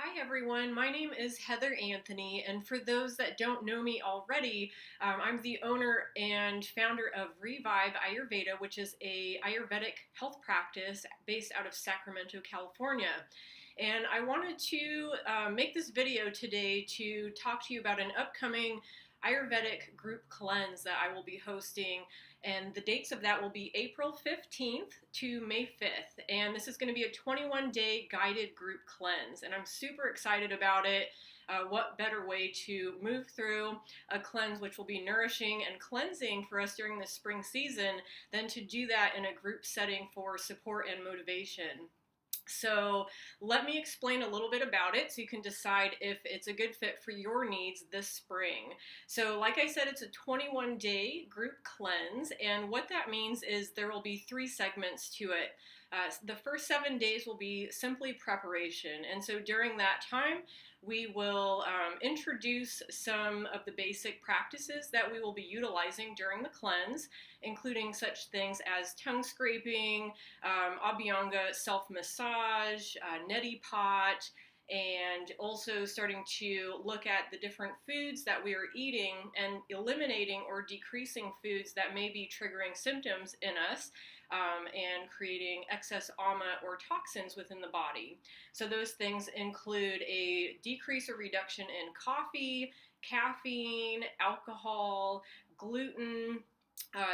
Hi everyone, my name is Heather Anthony, and for those that don't know me already, I'm the owner and founder of Revive Ayurveda, which is a Ayurvedic health practice based out of Sacramento, California. And I wanted to make this video today to talk to you about an upcoming Ayurvedic group cleanse that I will be hosting, and the dates of that will be April 15th to May 5th. And this is going to be a 21-day guided group cleanse, and I'm super excited about it. What better way to move through a cleanse which will be nourishing and cleansing for us during the spring season than to do that in a group setting for support and motivation. So let me explain a little bit about it so you can decide if it's a good fit for your needs this spring. So like I said, it's a 21-day group cleanse, and what that means is there will be 3 segments to it. The first 7 days will be simply preparation, and so during that time we will introduce some of the basic practices that we will be utilizing during the cleanse, including such things as tongue scraping, Abhyanga self-massage, neti pot, and also starting to look at the different foods that we are eating and eliminating or decreasing foods that may be triggering symptoms in us, and creating excess ama or toxins within the body. So those things include a decrease or reduction in coffee, caffeine, alcohol, gluten,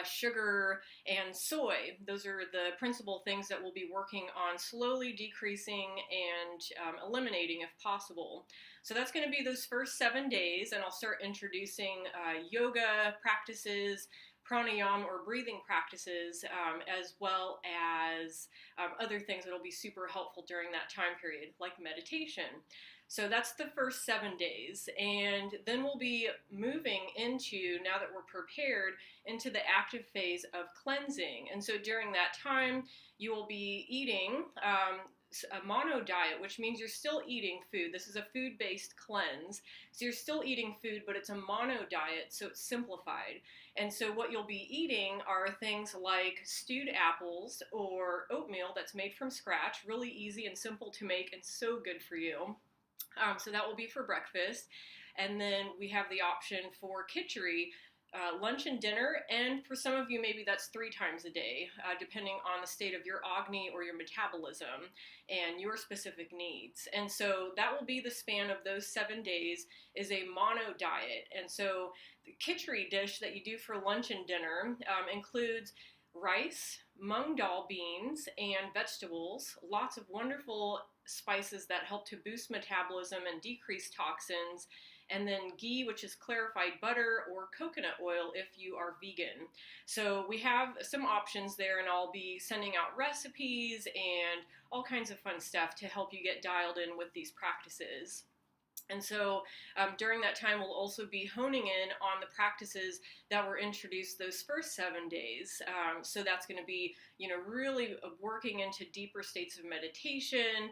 sugar, and soy. Those are the principal things that we'll be working on slowly decreasing and eliminating if possible. So that's going to be those first 7 days, and I'll start introducing yoga practices, pranayama or breathing practices, as well as other things that will be super helpful during that time period, like meditation. So that's the first 7 days, and then we'll be moving into, now that we're prepared, into the active phase of cleansing. And so during that time, you will be eating a mono diet, which means you're still eating food. This is a food-based cleanse. So you're still eating food, but it's a mono diet, so it's simplified. And so what you'll be eating are things like stewed apples or oatmeal that's made from scratch, really easy and simple to make and so good for you. So that will be for breakfast. And then we have the option for khichdi, lunch and dinner, and for some of you maybe that's 3 times a day, depending on the state of your agni or your metabolism and your specific needs. And so that will be the span of those 7 days, is a mono diet. And so the khichdi dish that you do for lunch and dinner includes rice, mung dal beans, and vegetables, lots of wonderful spices that help to boost metabolism and decrease toxins, and then ghee, which is clarified butter, or coconut oil if you are vegan. So we have some options there, and I'll be sending out recipes and all kinds of fun stuff to help you get dialed in with these practices. And so during that time, we'll also be honing in on the practices that were introduced those first 7 days. So that's going to be, really working into deeper states of meditation,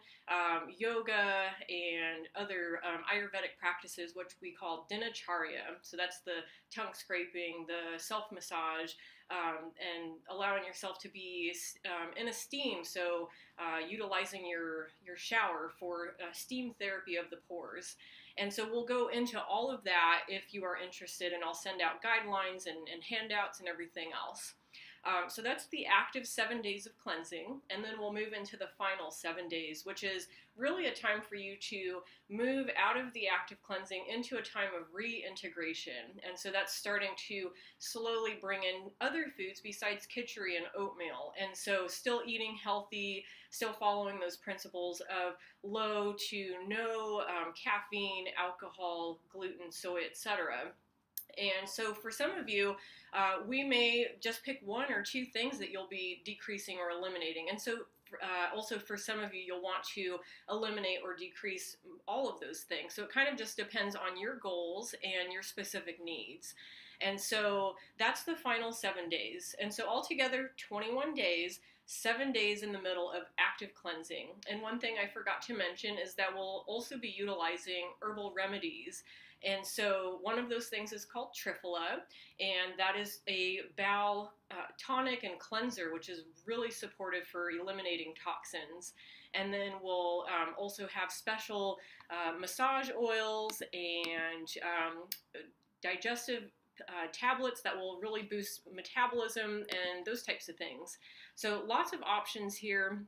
yoga, and other Ayurvedic practices, which we call dinacharya. So that's the tongue scraping, the self-massage, and allowing yourself to be in a steam. So utilizing your shower for steam therapy of the pores. And so we'll go into all of that if you are interested, and I'll send out guidelines and handouts and everything else. So that's the active 7 days of cleansing, and then we'll move into the final 7 days, which is really a time for you to move out of the active cleansing into a time of reintegration. And so that's starting to slowly bring in other foods besides khichdi and oatmeal. And so still eating healthy, still following those principles of low to no caffeine, alcohol, gluten, soy, etc. And so for some of you, we may just pick 1 or 2 things that you'll be decreasing or eliminating. And so also for some of you, you'll want to eliminate or decrease all of those things. So it kind of just depends on your goals and your specific needs. And so that's the final 7 days. And so altogether, 21 days, 7 days in the middle of active cleansing. And one thing I forgot to mention is that we'll also be utilizing herbal remedies. And so one of those things is called Triphala, and that is a bowel tonic and cleanser, which is really supportive for eliminating toxins. And then we'll also have special massage oils and digestive tablets that will really boost metabolism and those types of things. So lots of options here.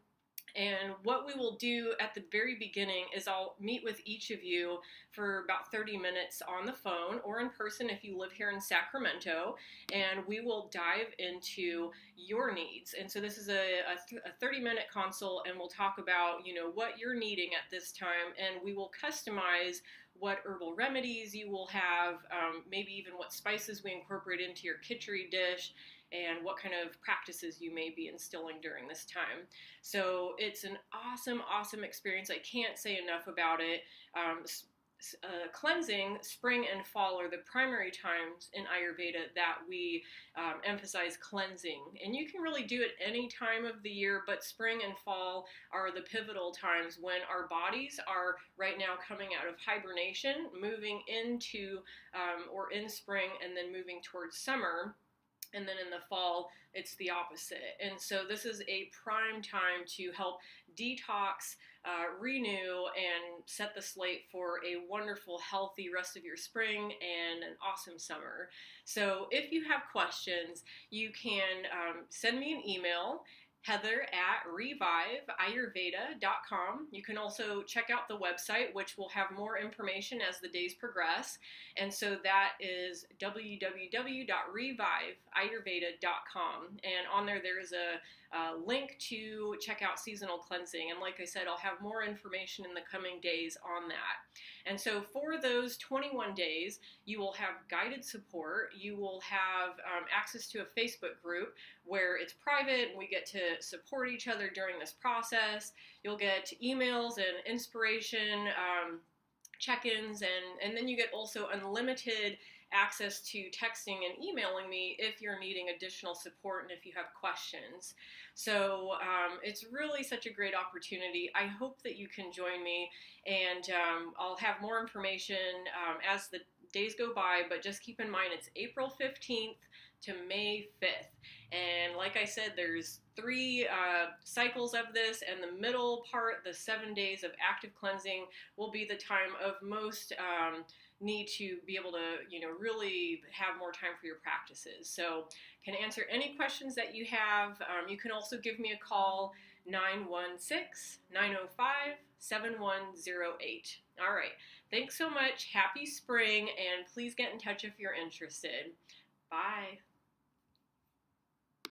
And what we will do at the very beginning is I'll meet with each of you for about 30 minutes on the phone or in person if you live here in Sacramento, and we will dive into your needs. And so this is a 30-minute consult, and we'll talk about, what you're needing at this time, and we will customize what herbal remedies you will have, maybe even what spices we incorporate into your kitchery dish, and what kind of practices you may be instilling during this time. So it's an awesome, awesome experience. I can't say enough about it. Cleansing, spring and fall are the primary times in Ayurveda that we emphasize cleansing. And you can really do it any time of the year, but spring and fall are the pivotal times when our bodies are right now coming out of hibernation, moving into or in spring, and then moving towards summer. And then in the fall, it's the opposite. And so this is a prime time to help detox, renew, and set the slate for a wonderful, healthy rest of your spring and an awesome summer. So if you have questions, you can send me an email, heather@reviveayurveda.com. You can also check out the website, which will have more information as the days progress. And so that is www.reviveayurveda.com. And on there is a link to check out seasonal cleansing. And like I said, I'll have more information in the coming days on that. And so for those 21 days, you will have guided support. You will have access to a Facebook group where it's private and we get to support each other during this process. You'll get emails and inspiration, check-ins, and then you get also unlimited access to texting and emailing me if you're needing additional support and if you have questions. So it's really such a great opportunity. I hope that you can join me, and I'll have more information as the days go by, but just keep in mind it's April 15th to May 5th. And like I said, there's 3 cycles of this, and the middle part, the 7 days of active cleansing, will be the time of most need to be able to, really have more time for your practices. So can answer any questions that you have. You can also give me a call, 916-905-7108. All right. Thanks so much. Happy spring, and please get in touch if you're interested. Bye.